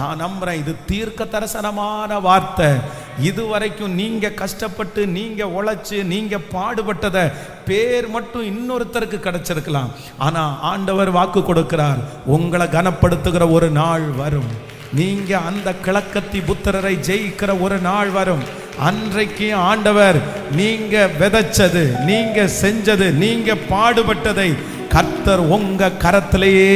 நான் நம்புறேன் இது தீர்க்க தரிசனமான வார்த்தை. இதுவரைக்கும் நீங்க கஷ்டப்பட்டு நீங்க உழைச்சு நீங்க பாடுபட்டத பேர் மட்டும் இன்னொருத்தருக்கு கிடைச்சிருக்கலாம். ஆனா ஆண்டவர் வாக்கு கொடுக்கிறார், உங்களை கனப்படுத்துகிற ஒரு நாள் வரும். நீங்க அந்த கிழக்கத்தி புத்திரரை ஜெயிக்கிற ஒரு நாள் வரும். அன்றைக்கு ஆண்டவர் நீங்க விதைச்சது, நீங்க செஞ்சது, நீங்க பாடுபட்டதை கர்த்தர் உங்க கரத்திலேயே.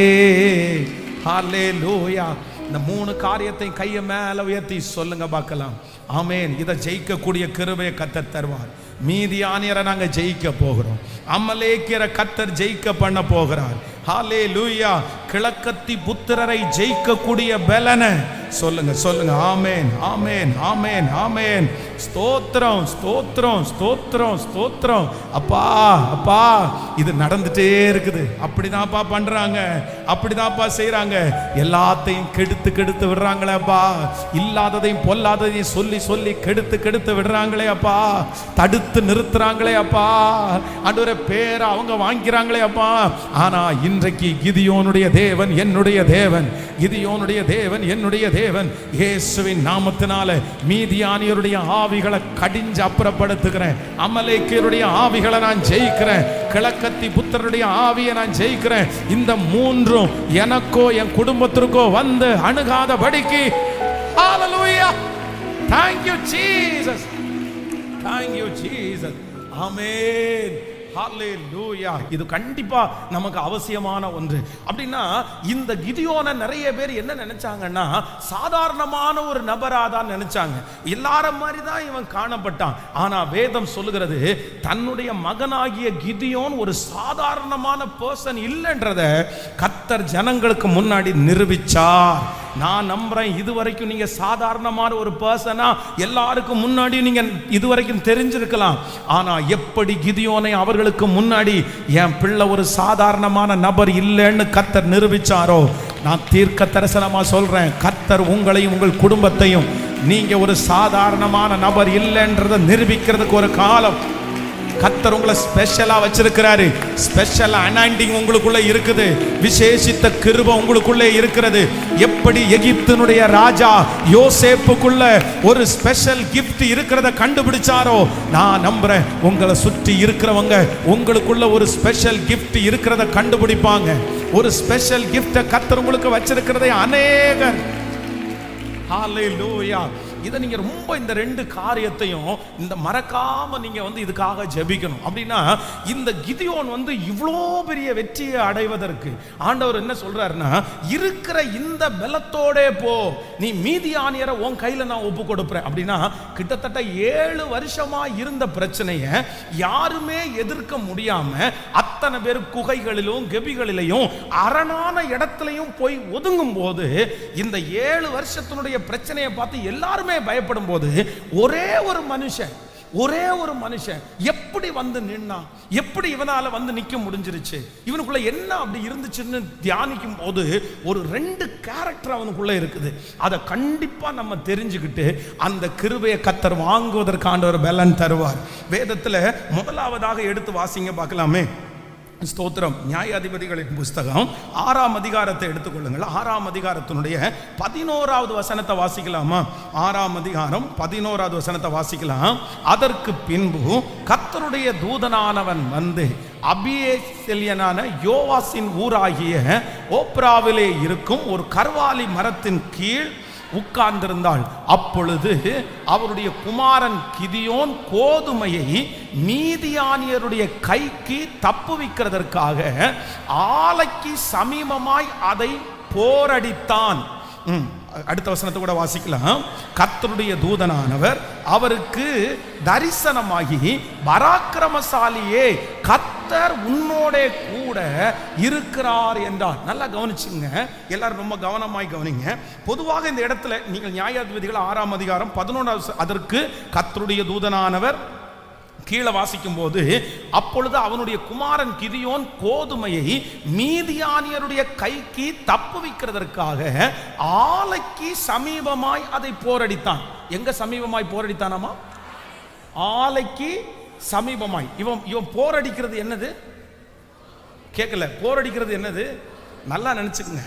ஹல்லேலூயா. இந்த 3 காரியத்தை கையை மேல உயர்த்தி சொல்லுங்க பார்க்கலாம். ஆமென். இதை ஜெயிக்கக்கூடிய கிருபையை கர்த்தர் தருவார். மீதியானியரை நாங்க ஜெயிக்க போகிறோம். அமலேக்கியரை கர்த்தர் ஜெயிக்க பண்ண போகிறார். ஹல்லேலூயா. கிழக்கத்தி புத்திரரை ஜெயிக்கக்கூடிய பலனை சொல்லுங்க சொல்லுங்க. ஆமென் ஆமென் ஆமென் ஆமென். ஸ்தோத்திரம் ஸ்தோத்திரம் ஸ்தோத்திரம் ஸ்தோத்திரம். அப்பா அப்பா இது நடந்துட்டே இருக்குது. அப்படிதான்ப்பா பண்றாங்க, அப்படிதான்ப்பா செய்யறாங்க. எல்லாத்தையும் கெடுத்து கெடுத்து விடுறாங்களே அப்பா. இல்லாததையும் பொல்லாததையும் சொல்லி சொல்லி கெடுத்து கெடுத்து விடுறாங்களே அப்பா. தடுத்து நிறுத்துறாங்களே அப்பா. ஆண்டவரே பேரை அவங்க வாங்கிறாங்களே அப்பா. ஆனா இன்றைக்கு கிதியோனுடைய தேவன் என்னுடைய தேவன், கிதியோனுடைய தேவன் என்னுடைய தேவன். இயேசுவின் நாமத்தினால மீதியானியருடைய ஆவிகளை கடிஞ்சு அப்புறப்படுத்துகிறேன். அமலேக்கியருடைய ஆவிகளை நான் ஜெயிக்கிறேன். கிழக்கத்தி புத்திரருடைய ஆவியை நான் ஜெயிக்கிறேன். இந்த 3ம் எனக்கோ என் குடும்பத்திற்கோ வந்து அணுகாதபடிக்கு. ஹல்லேலூயா. Thank you Jesus. Thank you Jesus. Amen. ஹல்லேலூயா. இது கண்டிப்பா நமக்கு அவசியமான ஒன்று. அப்படின்னா இந்த கிதியோனை நிறைய பேர் என்ன நினைச்சாங்கன்னா சாதாரணமான ஒரு நபரா தான் நினைச்சாங்க. எல்லாரும் மாதிரி தான் இவன் காணப்பட்டான். ஆனா வேதம் சொல்லுகிறது தன்னுடைய மகனாகிய கிதியோன் ஒரு சாதாரணமான பர்சன் இல்லைன்றத கர்த்தர் ஜனங்களுக்கு முன்னாடி நிரூபிச்சார். நான் நம்புறேன் இதுவரைக்கும் நீங்க சாதாரணமான ஒரு பர்சனா எல்லாருக்கும் முன்னாடி நீங்க இதுவரைக்கும் தெரிஞ்சிருக்கலாம். ஆனா எப்படி கிதியோனை அவர்களுக்கு முன்னாடி என் பிள்ளை ஒரு சாதாரணமான நபர் இல்லைன்னு கர்த்தர் நிரூபிச்சாரோ, நான் தீர்க்க தரிசனமா சொல்றேன், கர்த்தர் உங்களையும் உங்கள் குடும்பத்தையும் நீங்க ஒரு சாதாரணமான நபர் இல்லைன்றதை நிரூபிக்கிறதுக்கு ஒரு காலம் கர்த்தர் உங்களை ஸ்பெஷலா வச்சிருக்கிறாரு. ஸ்பெஷல் அனாயிண்டிங் உங்களுக்குள்ள இருக்குது. விசேஷித்த கிருபை உங்களுக்குள்ளே இருக்கிறது. எப்படி எகிப்தினுடைய ராஜா யோசேப்புக்குள்ள ஒரு ஸ்பெஷல் கிஃப்ட் இருக்கிறத கண்டுபிடிச்சாரோ, நான் நம்புறேன் உங்களை சுற்றி இருக்கிறவங்க உங்களுக்குள்ள ஒரு ஸ்பெஷல் கிஃப்ட் இருக்கிறத கண்டுபிடிப்பாங்க. ஒரு ஸ்பெஷல் கிஃப்ட கர்த்தர் உங்களுக்கு வச்சிருக்கிறதை அநேகர். ஹல்லேலூயா. இதை நீங்க ரொம்ப இந்த 2 காரியத்தையும் இந்த மறக்காம நீங்க இதுக்காக ஜெபிக்கணும். அப்படின்னா இந்த கிதியோன் இவ்வளோ பெரிய வெற்றியை அடைவதற்கு ஆண்டவர் என்ன சொல்றாருன்னா, இருக்கிற இந்த பலத்தோட போ, நீ மீதியானியரை உன் கையில நான் ஒப்பு கொடுப்பேன். அப்படின்னா கிட்டத்தட்ட 7 வருஷமா இருந்த பிரச்சனையை யாருமே எதிர்க்க முடியாம அத்தனை பேர் குகைகளிலும் கெபிகளிலையும் அரணான இடத்திலையும் போய் ஒதுங்கும் போது இந்த 7 வருஷத்தினுடைய பிரச்சனையை பார்த்து எல்லாருமே பயப்படும் போது ஒரே ஒரு மனுஷன் எப்படி நின்னா, எப்படி இவனால நிக்க முடிஞ்சிருச்சு, இவனுக்குள்ள என்ன அப்படி இருந்துச்சுன்னு தியானிக்கும் போது ஒரு 2 கேரக்டர் அவனுக்குள்ள இருக்குது. அதை கண்டிப்பா நம்ம தெரிஞ்சுக்கிட்டு அந்த கிருபையை கர்த்தர் வாங்குவதற்கான ஒரு பலன் தருவார். வேதத்துல முதலாவதாக எடுத்து வாசிங்க பார்க்கலாமே. ஸ்தோத்திரம். நியாயாதிபதிகளின் புஸ்தகம் 6ஆம் அதிகாரத்தை எடுத்துக்கொள்ளுங்கள். 6ஆம் அதிகாரத்தினுடைய 11வது வசனத்தை வாசிக்கலாமா? 6ஆம் அதிகாரம் 11வது வசனத்தை வாசிக்கலாம். அதற்கு பின்பு கர்த்தருடைய தூதனானவன் அபியேசெலியனான யோவாசின் ஊராகிய ஓப்ராவிலே இருக்கும் ஒரு கர்வாலி மரத்தின் கீழ் உட்கார்ந்திருந்தாள். அப்பொழுது அவருடைய குமாரன் கிதியோன் கோதுமையை மீதியானியருடைய கைக்கு தப்புவிக்கிறதற்காக ஆலைக்கு சமீபமாய் அதை போரடித்தான். அடுத்த வசனத்தை கூட வாசிக்கலாம். கர்த்தருடைய தூதனானவர் அவருக்கு தரிசனமாகி, பராக்கிரமசாலியே, கர்த்தர் உன்னோட கூட இருக்கிறார் என்றார். நல்லா கவனிச்சுங்க, எல்லாரும் ரொம்ப கவனமாய் கவனிங்க. பொதுவாக இந்த இடத்துல நீங்கள் நியாயாதிபதிகள் 6ஆம் அதிகாரம் 11வது அதற்கு கர்த்தருடைய தூதனானவர் கீழே வாசிக்கும் போது, அப்பொழுது அவனுடைய குமாரன் கிதியோன் கோதுமையை மீதியானியருடைய கைக்கு தப்புவிக்கிறதற்காக ஆலைக்கு சமீபமாய் அதை போரடித்தான். எங்க சமீபமாய் போரடித்தானாமா? ஆலைக்கு சமீபமாய். இவன் போரடிக்கிறது என்னது? கேட்கல. போரடிக்கிறது என்னது? நல்லா நினைச்சுக்கங்க.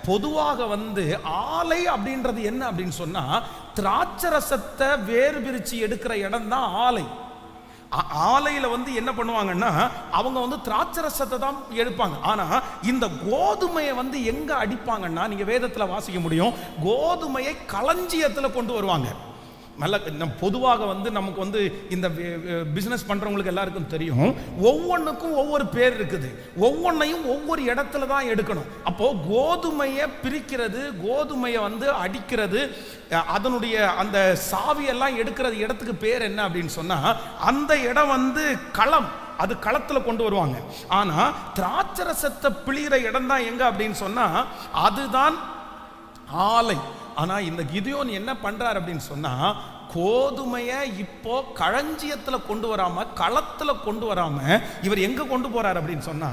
பொதுவாக வந்து ஆலை அப்படின்றது என்ன அப்படின்னு சொன்னா, திராட்சரசத்தை வேறு பிரிச்சு எடுக்கிற இடம் தான் ஆலை. ஆலையில வந்து என்ன பண்ணுவாங்கன்னா, அவங்க வந்து திராட்சரசத்தை தான் எடுப்பாங்க. ஆனா இந்த கோதுமையை வந்து எங்க அடிப்பாங்கன்னா, நீங்க வேதத்துல வாசிக்க முடியும், கோதுமையை களஞ்சியத்துல கொண்டு வருவாங்க. நல்ல பொதுவாக வந்து நமக்கு வந்து இந்த பிசினஸ் பண்றவங்களுக்கு எல்லாருக்கும் தெரியும், ஒவ்வொன்றுக்கும் ஒவ்வொரு பேர் இருக்குது, ஒவ்வொன்றையும் ஒவ்வொரு இடத்துல தான் எடுக்கணும். அப்போ கோதுமையை பிரிக்கிறது, கோதுமையை வந்து அடிக்கிறது, அதனுடைய அந்த சாவியெல்லாம் எடுக்கிறது இடத்துக்கு பேர் என்ன அப்படின்னு சொன்னா, அந்த இடம் வந்து களம். அது களத்துல கொண்டு வருவாங்க. ஆனா திராட்சரசத்தை பிழிகிற இடம் தான் எங்க அப்படின்னு சொன்னா, அதுதான் ஆலை. ஆனா இந்த கிதியோன் என்ன பண்றார் அப்படின்னு சொன்னா, கோதுமையை இப்போ களஞ்சியத்துல கொண்டு வராம, களத்துல கொண்டு வராம இவர் எங்க கொண்டு போறார் அப்படின்னு சொன்னா,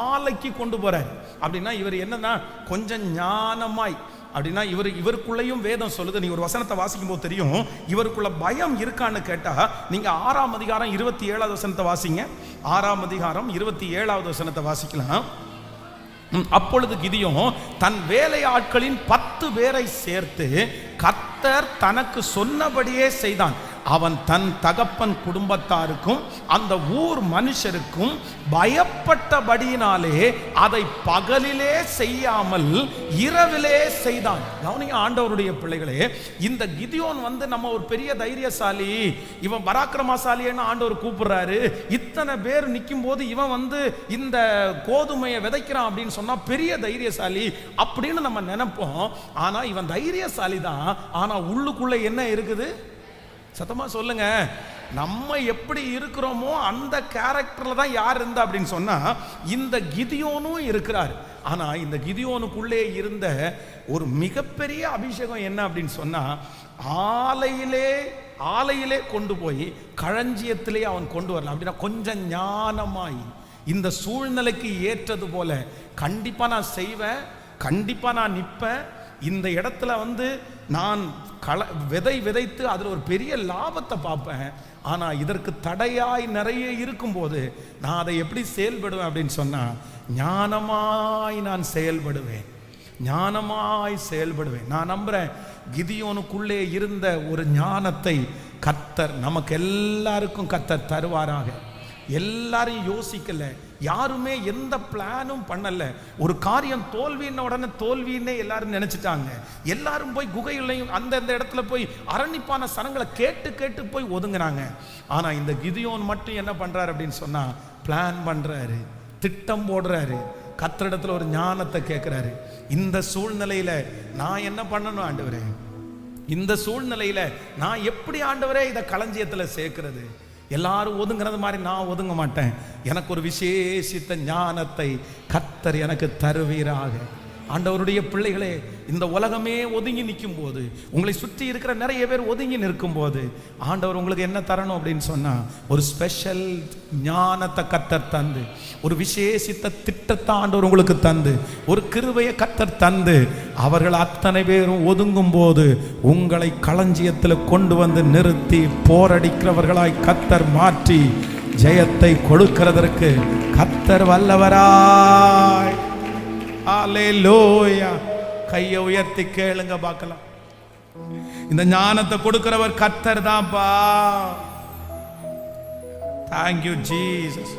ஆலைக்கு கொண்டு போறார். அப்படின்னா இவர் என்னன்னா கொஞ்சம் ஞானமாய், அப்படின்னா இவருக்குள்ளேயும் வேதம் சொல்லுது. நீங்க ஒரு வசனத்தை வாசிக்கும் போது தெரியும் இவருக்குள்ள பயம் இருக்கான்னு கேட்டா, நீங்க 6ஆம் அதிகாரம் 27வது வசனத்தை வாசிங்க. 6ஆம் அதிகாரம் 27வது வசனத்தை வாசிக்கலாம். அப்பொழுது கிதியோன் தன் வேலையாட்களின் 10 பேரை சேர்த்து கர்த்தர் தனக்கு சொன்னபடியே செய்தான். அவன் தன் தகப்பன் குடும்பத்தாருக்கும் அந்த ஊர் மனுஷருக்கும் பயப்பட்டபடியினாலே அதை பகலிலே செய்யாமல் இரவிலே செய்தான். கவனிங்க ஆண்டவருடைய பிள்ளைகளே, இந்த கிதியோன் வந்து நம்ம ஒரு பெரிய தைரியசாலி, இவன் பராக்கிரமசாலின்னு ஆண்டவர் கூப்பிடுறாரு. இத்தனை பேர் நிற்கும் போது இவன் வந்து இந்த கோதுமையை விதைக்கிறான் அப்படின்னு சொன்னா பெரிய தைரியசாலி அப்படின்னு நம்ம நினைப்போம். ஆனா இவன் தைரியசாலி தான். ஆனா உள்ளுக்குள்ள என்ன இருக்குது? சத்தமா சொல்லுங்க. நம்ம எப்படி இருக்கிறோமோ அந்த கேரக்டர்ல தான் யார் இருந்தா அப்படின்னு சொன்னா, இந்த கிதியோனும் இருக்கிறார். ஆனா இந்த கிதியோனுக்குள்ளே இருந்த ஒரு மிகப்பெரிய அபிஷேகம் என்ன அப்படின்னு சொன்னா, ஆலையிலே கொண்டு போய் களஞ்சியத்திலே அவன் கொண்டு வரலாம். அப்படின்னா கொஞ்சம் ஞானமாய் இந்த சூழ்நிலைக்கு ஏற்றது போல கண்டிப்பா நான் செய்வேன், கண்டிப்பா நான் நிற்பேன், இந்த இடத்துல வந்து நான் விதைத்து அதில் ஒரு பெரிய லாபத்தை பார்ப்பேன். ஆனால் இதற்கு தடையாய் நிறைய இருக்கும்போது நான் அதை எப்படி செயல்படுவேன் அப்படின்னு சொன்னால், ஞானமாய் நான் செயல்படுவேன், ஞானமாய் செயல்படுவேன். நான் நம்புறேன் கிதியோனுக்குள்ளே இருந்த ஒரு ஞானத்தை கர்த்தர் நமக்கு எல்லாருக்கும் கர்த்தர் தருவாராக. எல்லாரும் யோசிக்கல, யாருமே எந்த பிளானும் பண்ணல. ஒரு காரியம் தோல்வின்ன உடனே தோல்வின்னே எல்லாரும் நினைச்சிட்டாங்க. எல்லாரும் போய் குகையிலையும் அந்தந்த இடத்துல போய் அரணிப்பான சனங்களை கேட்டு போய் ஒதுங்கினாங்க. ஆனா இந்த கிதியோன் மட்டும் என்ன பண்றாரு அப்படின்னு சொன்னா, பிளான் பண்றாரு, திட்டம் போடுறாரு, கர்த்தரிடத்துல ஒரு ஞானத்தை கேட்கிறாரு. இந்த சூழ்நிலையில நான் என்ன பண்ணணும் ஆண்டவரே, இந்த சூழ்நிலையில நான் எப்படி ஆண்டவரே இதை களஞ்சியத்துல சேர்க்கிறது? எல்லாரும் ஒதுங்கிறது மாதிரி நான் ஒதுங்க மாட்டேன். எனக்கு ஒரு விசேஷித்த ஞானத்தை கர்த்தர் எனக்கு தருவீராக. ஆண்டவருடைய பிள்ளைகளே, இந்த உலகமே ஒதுங்கி நிற்கும் போது, உங்களை சுற்றி இருக்கிற நிறைய பேர் ஒதுங்கி நிற்கும் போது, ஆண்டவர் உங்களுக்கு என்ன தரணும் அப்படின்னு சொன்னா, ஒரு ஸ்பெஷல் ஞானத்தை கர்த்தர் தந்து, ஒரு விசேஷித்த திட்டத்தை ஆண்டவர் உங்களுக்கு தந்து, ஒரு கிருபையை கர்த்தர் தந்து, அவர்கள் அத்தனை பேரும் ஒதுங்கும் போது உங்களை களஞ்சியத்தில் கொண்டு வந்து நிறுத்தி போரடிக்கிறவர்களாய் கர்த்தர் மாற்றி ஜெயத்தை கொடுக்கிறதற்கு கர்த்தர் வல்லவராய். அல்லேலூயா. கையை உயர்த்தி கேளுங்க பார்க்கலாம். இந்த ஞானத்தை கொடுக்கிறவர் கர்த்தர் தான்ப்பா. Thank you Jesus,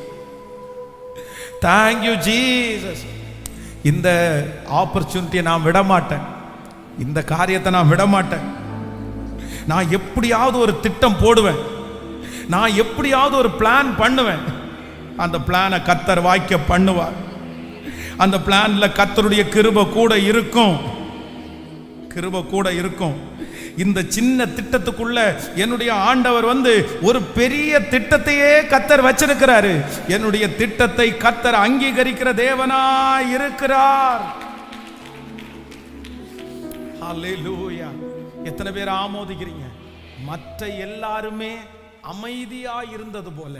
thank you Jesus. இந்த ஆப்பர்ச்சுனிட்டியை நான் விட மாட்டேன், இந்த காரியத்தை நான் விட மாட்டேன். நான் எப்படியாவது ஒரு திட்டம் போடுவேன், நான் எப்படியாவது ஒரு பிளான் பண்ணுவேன். அந்த பிளானை கர்த்தர் வாய்க்க பண்ணுவார். அந்த பிளான்ல கர்த்தருடைய கிருபை கூட இருக்கும், கிருபை கூட இருக்கும். இந்த சின்ன திட்டத்துக்குள்ள என்னுடைய ஆண்டவர் வந்து ஒரு பெரிய திட்டத்தையே கர்த்தர் வச்சிருக்கிறாரு. என்னுடைய திட்டத்தை கர்த்தர் அங்கீகரிக்கிற தேவனாய் இருக்கிறார். ஹல்லேலூயா. எத்தனை பேர் ஆமோதிக்கிறீங்க? மற்ற எல்லாருமே அமைதியா இருந்தது போல,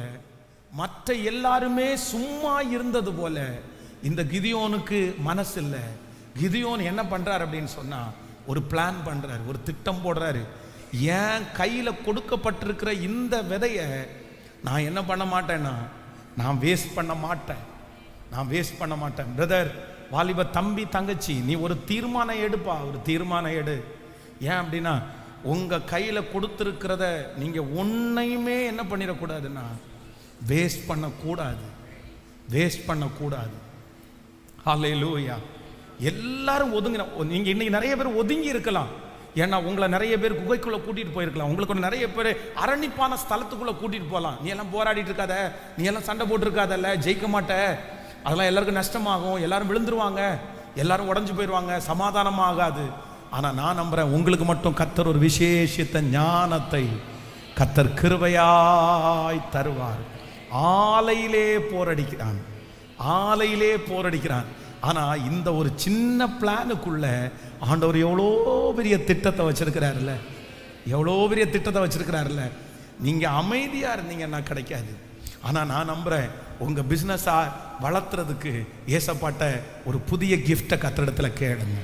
மற்ற எல்லாருமே சும்மா இருந்தது போல இந்த கிதியோனுக்கு மனசு இல்லை. கிதியோன் என்ன பண்றாரு அப்படின்னு சொன்னா, ஒரு பிளான் பண்றாரு, ஒரு திட்டம் போடுறாரு. என் கையில கொடுக்கப்பட்டிருக்கிற இந்த விதைய நான் என்ன பண்ண மாட்டேன்னா, நான் வேஸ்ட் பண்ண மாட்டேன், நான் வேஸ்ட் பண்ண மாட்டேன். பிரதர், வாலிப தம்பி தங்கச்சி, நீ ஒரு தீர்மானம் எடுப்பா, ஒரு தீர்மானம் எடு. ஏன் அப்படின்னா உங்க கையில கொடுத்துருக்கிறத நீங்க ஒன்னையுமே என்ன பண்ணிடக்கூடாதுன்னா வேஸ்ட் பண்ணக்கூடாது, வேஸ்ட் பண்ணக்கூடாது. ஹல்லேலூயா. எல்லாரும் ஒதுங்கின, நீங்க இன்னைக்கு நிறைய பேர் ஒதுங்கி இருக்கலாம். ஏன்னா உங்களை நிறைய பேர் குகைக்குள்ள கூட்டிட்டு போயிருக்கலாம், உங்களுக்கு நிறைய பேர் அரணிப்பான ஸ்தலத்துக்குள்ள கூட்டிட்டு போகலாம். நீ எல்லாம் போராடிட்டு இருக்காத, நீ எல்லாம் சண்டை போட்டு இருக்காதல்ல, ஜெயிக்க மாட்ட, அதெல்லாம் எல்லாருக்கும் நஷ்டமாகும், எல்லாரும் விழுந்துருவாங்க, எல்லாரும் உடஞ்சு போயிடுவாங்க, சமாதானமாக ஆகாது. ஆனா நான் நம்புறேன், உங்களுக்கு மட்டும் கர்த்தர் ஒரு விசேஷித்த ஞானத்தை கர்த்தர் கிருபையாய் தருவார். ஆலையிலே போரடிக்கிறான், ஆலையிலே போரடிக்கிறான். ஆனா இந்த ஒரு சின்ன பிளானுக்குள்ள ஆண்டவர் எவ்வளோ பெரிய திட்டத்தை வச்சிருக்கிறாருல்ல, எவ்வளோ பெரிய திட்டத்தை வச்சிருக்கிறாருல்ல. நீங்க அமைதியா இருந்தீங்கன்னா கிடைக்காது. ஆனா நான் நம்புறேன், உங்க பிசினஸா வளர்த்துறதுக்கு ஏசப்பாட்ட ஒரு புதிய கிஃப்டை கர்த்தரிடத்துல கேளுங்க.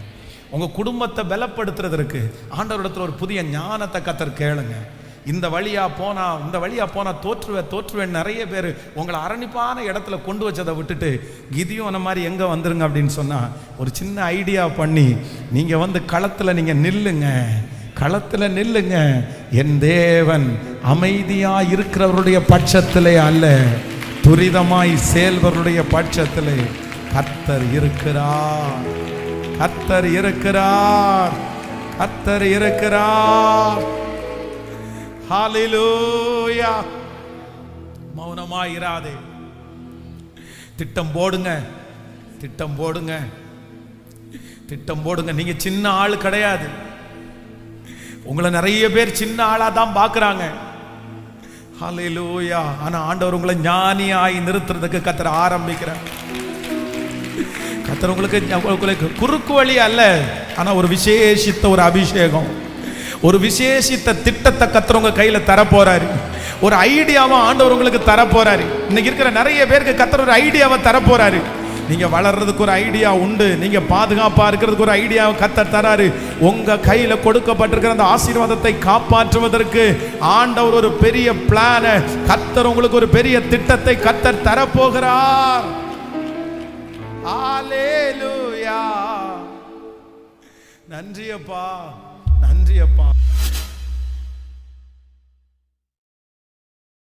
உங்க குடும்பத்தை பலப்படுத்துறதுக்கு ஆண்டவரிடத்துல ஒரு புதிய ஞானத்தை கர்த்தர் கேளுங்க. இந்த வழியா போனா தோற்றுவேன் நிறைய பேர் உங்களை அரணிப்பான இடத்துல கொண்டு வச்சதை விட்டுட்டு கிதியும் அந்த மாதிரி எங்க வந்துருங்க அப்படின்னு சொன்னா ஒரு சின்ன ஐடியா பண்ணி நீங்க வந்து களத்துல நீங்க நில்லுங்க, களத்துல நில்லுங்க. என் தேவன் அமைதியா இருக்கிறவருடைய பட்சத்திலே அல்ல, துரிதமாய் செயல்பவருடைய பட்சத்திலே கர்த்தர் இருக்கிறார், கர்த்தர் இருக்கிறார், கர்த்தர் இருக்கிறார். ஹல்லேலூயா. மௌனமாயிராதே, திட்டம் போடுங்க, திட்டம் போடுங்க, திட்டம் போடுங்க. நீங்க சின்ன ஆள் கிடையாது, உங்களை நிறைய பேர் சின்ன ஆளா தான் பார்க்கறாங்க. ஹல்லேலூயா. ஆனா ஆண்டவர் உங்களை ஞானியாய் நிறுத்துறதுக்கு கர்த்தர் ஆரம்பிக்கிறார். கர்த்தர் உங்களுக்கு குறுக்கு வழி அல்ல, ஆனா ஒரு விசேஷித்த ஒரு அபிஷேகம், ஒரு விசேஷித்த திட்டத்தை கர்த்தர் உங்க கையில தரப்போறாரு. ஒரு ஐடியாவை ஆண்டவர் உங்களுக்கு தரப்போறாரு. இன்னைக்கு இருக்கிற நிறைய பேருக்கு கர்த்தர் ஒரு ஐடியாவை தரப்போறாரு. நீங்க வளர்றதுக்கு ஒரு ஐடியா உண்டு, நீங்க பாதுகாப்பா இருக்கிறதுக்கு ஒரு ஐடியாவை கர்த்தர் தராரு. உங்க கையில கொடுக்கப்பட்டிருக்கிற அந்த ஆசீர்வாதத்தை காப்பாற்றுவதற்கு ஆண்டவர் ஒரு பெரிய பிளான, கர்த்தர் உங்களுக்கு ஒரு பெரிய திட்டத்தை கர்த்தர் தரப்போகிறார். ஹல்லேலூயா. நன்றி அப்பா, நன்றி அப்பா.